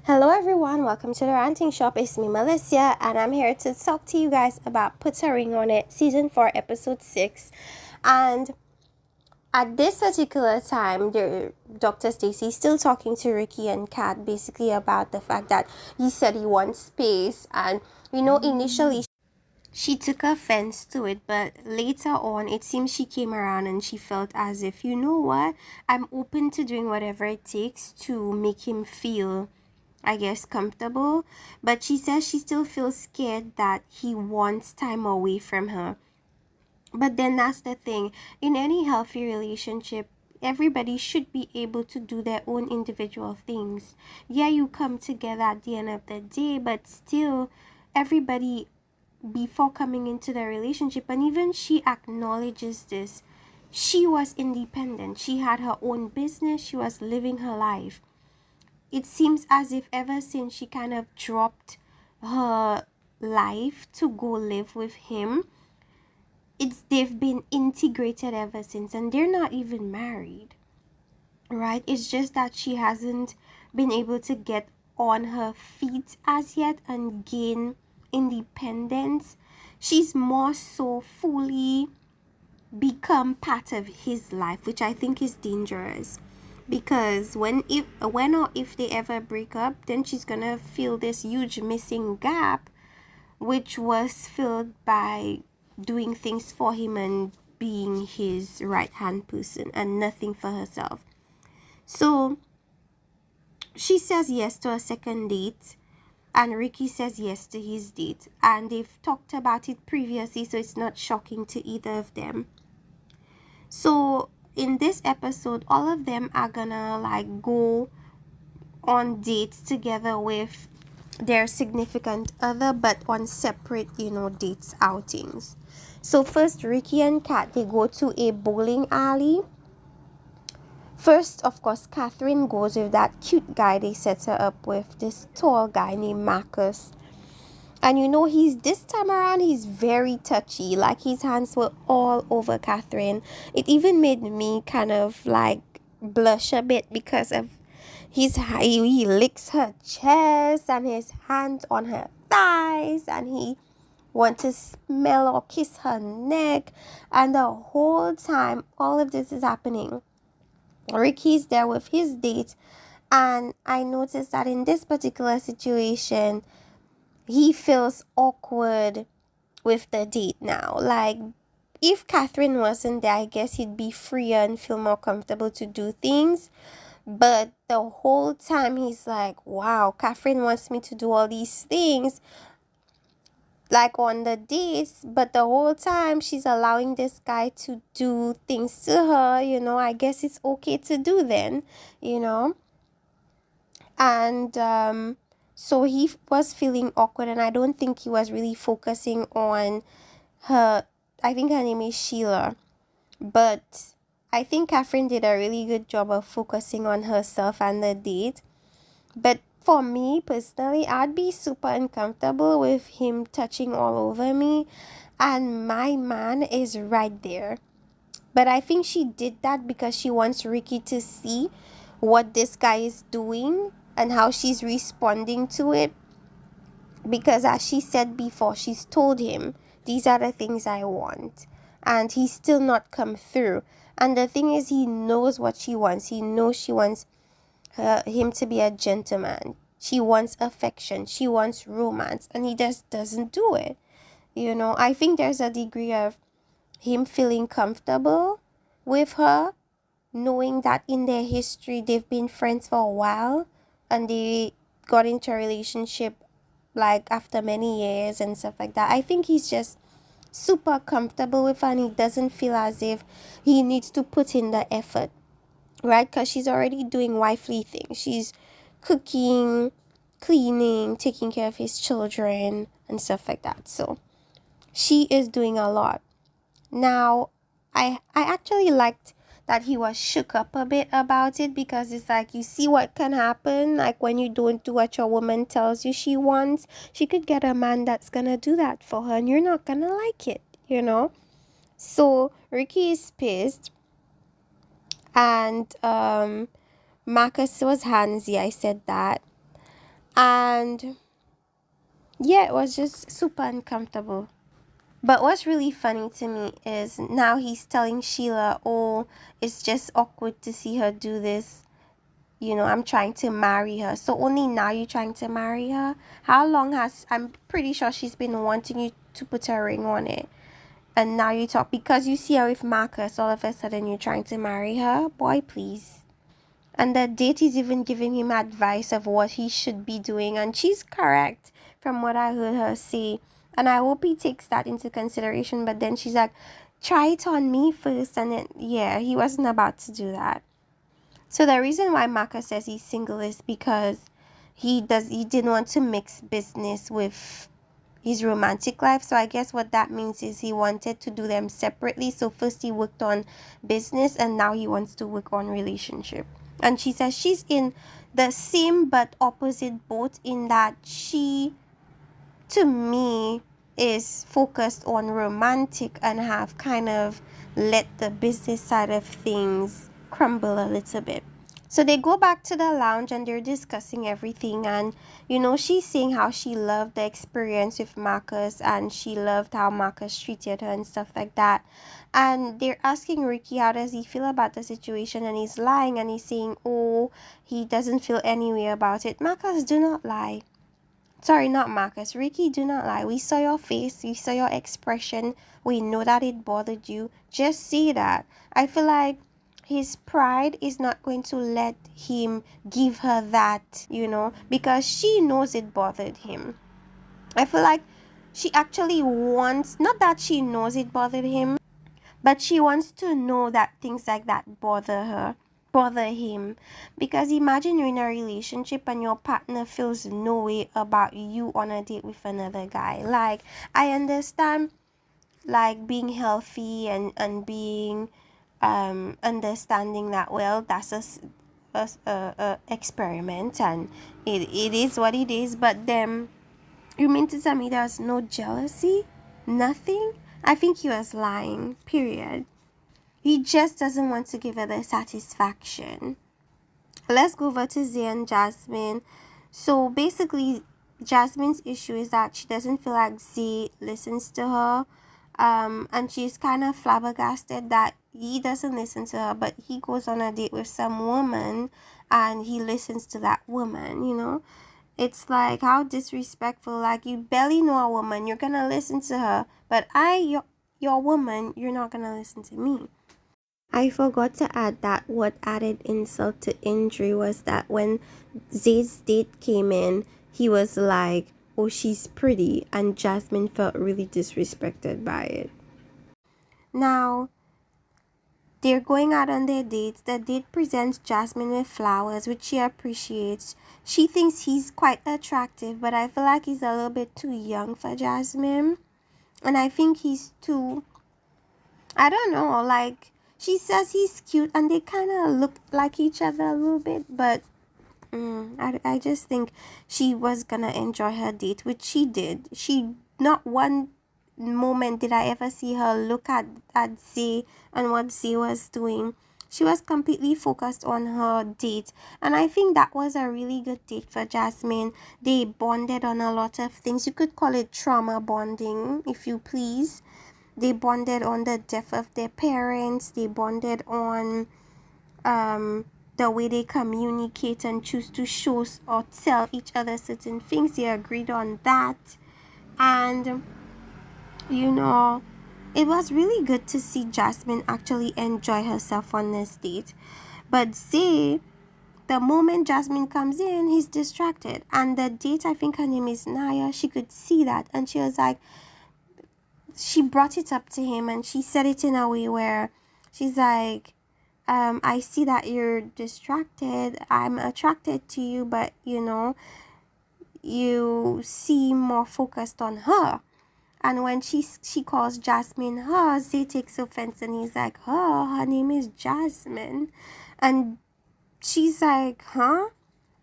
Hello everyone, welcome to the Ranting Shop. It's me Melissa and I'm here to talk to you guys about Put a Ring on It season 4 episode 6. And at this particular time, Dr. Stacy is still talking to Ricky and Kat basically about the fact that he said he wants space, and initially she took offense to it, but later on it seems she came around and she felt as if, you know what, I'm open to doing whatever it takes to make him feel, I guess, comfortable. But she says she still feels scared that he wants time away from her. But then that's the thing. In any healthy relationship, everybody should be able to do their own individual things. Yeah, you come together at the end of the day, but still, everybody, before coming into the relationship, and even she acknowledges this, she was independent. She had her own business. She was living her life. It seems as if ever since she kind of dropped her life to go live with him, they've been integrated ever since, and they're not even married, right? It's just that she hasn't been able to get on her feet as yet and gain independence. She's more so fully become part of his life, which I think is dangerous, because when or if they ever break up, then she's gonna feel this huge missing gap, which was filled by doing things for him and being his right hand person and nothing for herself. So she says yes to a second date, and Ricky says yes to his date, and they've talked about it previously, so it's not shocking to either of them. So in this episode, all of them are gonna like go on dates together with their significant other, but on separate, dates, outings. So first, Ricky and Kat, they go to a bowling alley. First, of course, Catherine goes with that cute guy they set her up with, this tall guy named Marcus. And he's this time around, he's very touchy. Like, his hands were all over Catherine. It even made me kind of like blush a bit because of he licks her chest and his hands on her thighs, and he wants to smell or kiss her neck. And the whole time all of this is happening, Ricky's there with his date. And I noticed that in this particular situation, he feels awkward with the date now. Like, if Catherine wasn't there, I guess he'd be freer and feel more comfortable to do things. But the whole time he's like, wow, Catherine wants me to do all these things, like on the dates, but the whole time she's allowing this guy to do things to her. I guess it's okay to do then, you know. And so he was feeling awkward, and I don't think he was really focusing on her. I think her name is Sheila, but I think Catherine did a really good job of focusing on herself and the date. But for me personally, I'd be super uncomfortable with him touching all over me, and my man is right there. But I think she did that because she wants Ricky to see what this guy is doing and how she's responding to it. Because as she said before, she's told him, these are the things I want. And he's still not come through. And the thing is, he knows what she wants. He knows she wants him to be a gentleman. She wants affection. She wants romance. And he just doesn't do it. I think there's a degree of him feeling comfortable with her, knowing that in their history they've been friends for a while and they got into a relationship like after many years and stuff like that. I think he's just super comfortable with her, and he doesn't feel as if he needs to put in the effort, right? Because she's already doing wifely things. She's cooking, cleaning, taking care of his children and stuff like that. So she is doing a lot. Now, I actually liked that he was shook up a bit about it, because it's like, you see what can happen, like when you don't do what your woman tells you she wants. She could get a man that's gonna do that for her, and you're not gonna like it. So Ricky is pissed, and Marcus was handsy, I said that. And yeah, it was just super uncomfortable. But what's really funny to me is now he's telling Sheila, oh, it's just awkward to see her do this. I'm trying to marry her. So only now you're trying to marry her? How long I'm pretty sure she's been wanting you to put a ring on it. And now you talk, because you see her with Marcus, all of a sudden you're trying to marry her? Boy, please. And the date is even giving him advice of what he should be doing. And she's correct from what I heard her say. And I hope he takes that into consideration. But then she's like, try it on me first. And then, yeah, he wasn't about to do that. So the reason why Marcus says he's single is because he didn't want to mix business with his romantic life. So I guess what that means is he wanted to do them separately. So first he worked on business and now he wants to work on relationship. And she says she's in the same but opposite boat, in that she, to me, is focused on romantic and have kind of let the business side of things crumble a little bit. So they go back to the lounge and they're discussing everything. And, she's saying how she loved the experience with Marcus and she loved how Marcus treated her and stuff like that. And they're asking Ricky how does he feel about the situation, and he's lying and he's saying, oh, he doesn't feel any way about it. Marcus, do not lie. Sorry, not Marcus. Ricky, do not lie. We saw your face. We saw your expression. We know that it bothered you. Just say that. I feel like his pride is not going to let him give her that, because she knows it bothered him. I feel like she actually wants, not that she knows it bothered him, but she wants to know that things like that bother him. Because imagine you're in a relationship and your partner feels no way about you on a date with another guy. Like, I understand, like, being healthy and being understanding that, well, that's a experiment and it is what it is. But then you mean to tell me there's no jealousy? Nothing? I think he was lying, period. He just doesn't want to give her the satisfaction. Let's go over to Zay and Jasmine. So basically, Jasmine's issue is that she doesn't feel like Zay listens to her. And she's kind of flabbergasted that he doesn't listen to her, but he goes on a date with some woman and he listens to that woman. It's like, how disrespectful. Like, you barely know a woman, you're gonna listen to her, but your woman, you're not gonna listen to me. I forgot to add that what added insult to injury was that when Zay's date came in, he was like, oh, she's pretty, and Jasmine felt really disrespected by it. Now, they're going out on their dates. The date presents Jasmine with flowers, which she appreciates. She thinks he's quite attractive, but I feel like he's a little bit too young for Jasmine. And I think he's too, I don't know, like, she says he's cute and they kind of look like each other a little bit, but I just think she was gonna enjoy her date, which she did. Not one moment did I ever see her look at Zay and what Zay was doing. She was completely focused on her date, and I think that was a really good date for Jasmine. They bonded on a lot of things. You could call it trauma bonding, if you please. They bonded on the death of their parents. They bonded on the way they communicate and choose to show or tell each other certain things. They agreed on that. And, it was really good to see Jasmine actually enjoy herself on this date. But Zay, the moment Jasmine comes in, he's distracted. And the date, I think her name is Naya, she could see that. And she was like, she brought it up to him and she said it in a way where she's like, I see that you're distracted. I'm attracted to you, but you seem more focused on her. And when she calls Jasmine her, Zay takes offense and he's like, her name is Jasmine. And she's like, huh?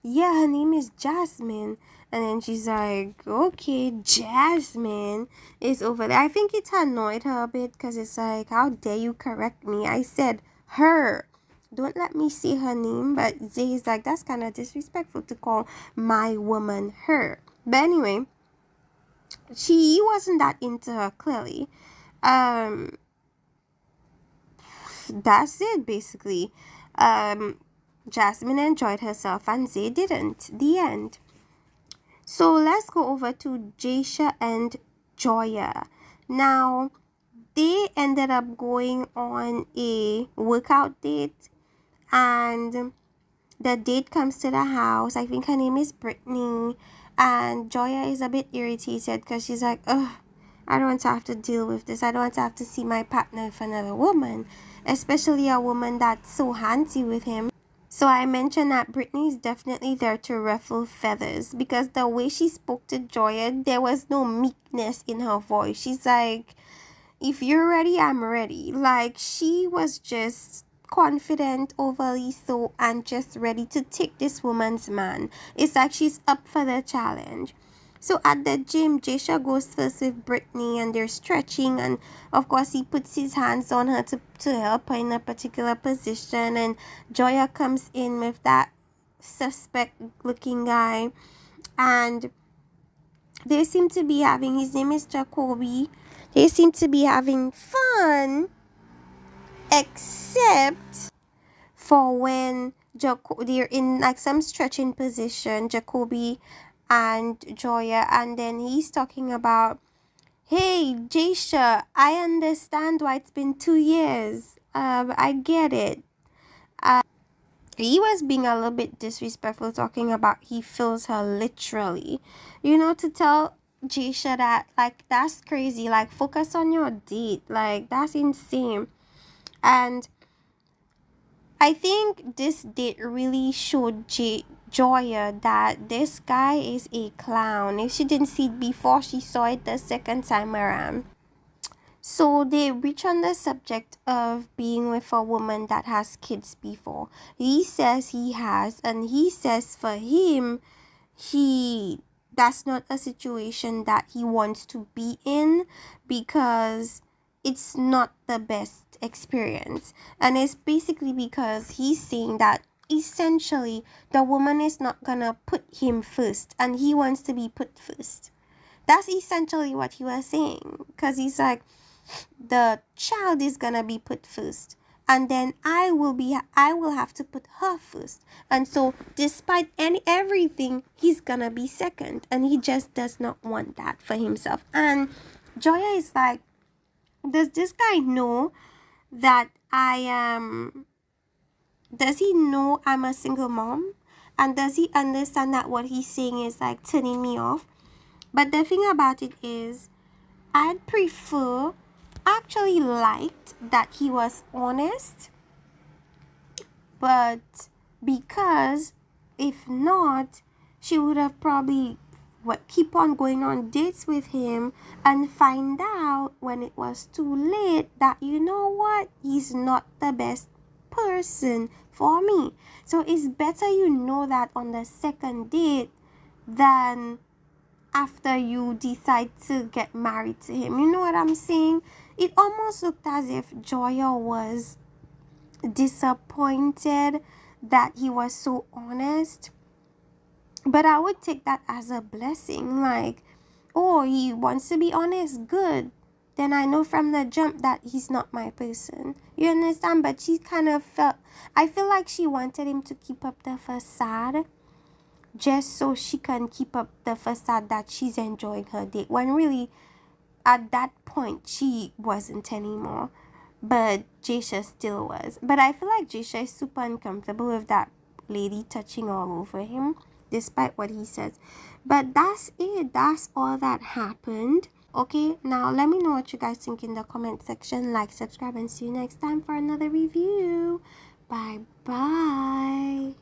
Yeah, her name is Jasmine. And then she's like, okay, Jasmine is over there. I think it annoyed her a bit because it's like, how dare you correct me? I said her. don't let me say her name, but Zay is like, that's kind of disrespectful to call my woman her. But anyway, he wasn't that into her clearly. Um, that's it basically. Jasmine enjoyed herself and Zay didn't. The end. So let's go over to Jaysha and Joya. Now, they ended up going on a workout date, and the date comes to the house. I think her name is Brittany, and Joya is a bit irritated because she's like, ugh, I don't want to have to deal with this. I don't want to have to see my partner with another woman, especially a woman that's so handsy with him. So I mentioned that Brittany is definitely there to ruffle feathers, because the way she spoke to Joya, there was no meekness in her voice. She's like, if you're ready, I'm ready. Like, she was just confident, overly so, and just ready to take this woman's man. It's like she's up for the challenge. So at the gym, Jaysha goes first with Brittany and they're stretching, and of course he puts his hands on her to help her in a particular position, and Joya comes in with that suspect looking guy, and they seem to be having, his name is Jacoby, they seem to be having fun, except for when they're in like some stretching position, Jacoby and Joya, and then he's talking about, hey Jaysha, I understand why it's been 2 years. I get it. He was being a little bit disrespectful, talking about he feels her literally. To tell Jaysha that, like, that's crazy. Like, focus on your date. Like, that's insane. And I think this date really showed Joya that this guy is a clown. If she didn't see it before, she saw it the second time around. So they reach on the subject of being with a woman that has kids before. He says he has, and he says for him, that's not a situation that he wants to be in, because it's not the best experience. And it's basically because he's saying that essentially the woman is not gonna put him first and he wants to be put first. That's essentially what he was saying, because he's like, the child is gonna be put first, and then I will have to put her first. And so despite everything, he's gonna be second, and he just does not want that for himself. And Joya is like, does this guy know that I am, does he know I'm a single mom? And does he understand that what he's saying is like turning me off? But the thing about it is, I'd prefer, actually liked that he was honest, but because if not, she would have probably keep on going on dates with him and find out when it was too late that, you know what, he's not the best person for me. So it's better you know that on the second date than after you decide to get married to him. You know what I'm saying? It almost looked as if Joya was disappointed that he was so honest. But I would take that as a blessing. Like, oh, he wants to be honest, good. Then I know from the jump that he's not my person. You understand? But she kind of felt, I feel like she wanted him to keep up the facade, just so she can keep up the facade that she's enjoying her date, when really at that point she wasn't anymore. But Jaysha still was. But I feel like Jaysha is super uncomfortable with that lady touching all over him, despite what he says. But that's it. That's all that happened. Okay, now let me know what you guys think in the comment section. Like, subscribe, and see you next time for another review. Bye bye.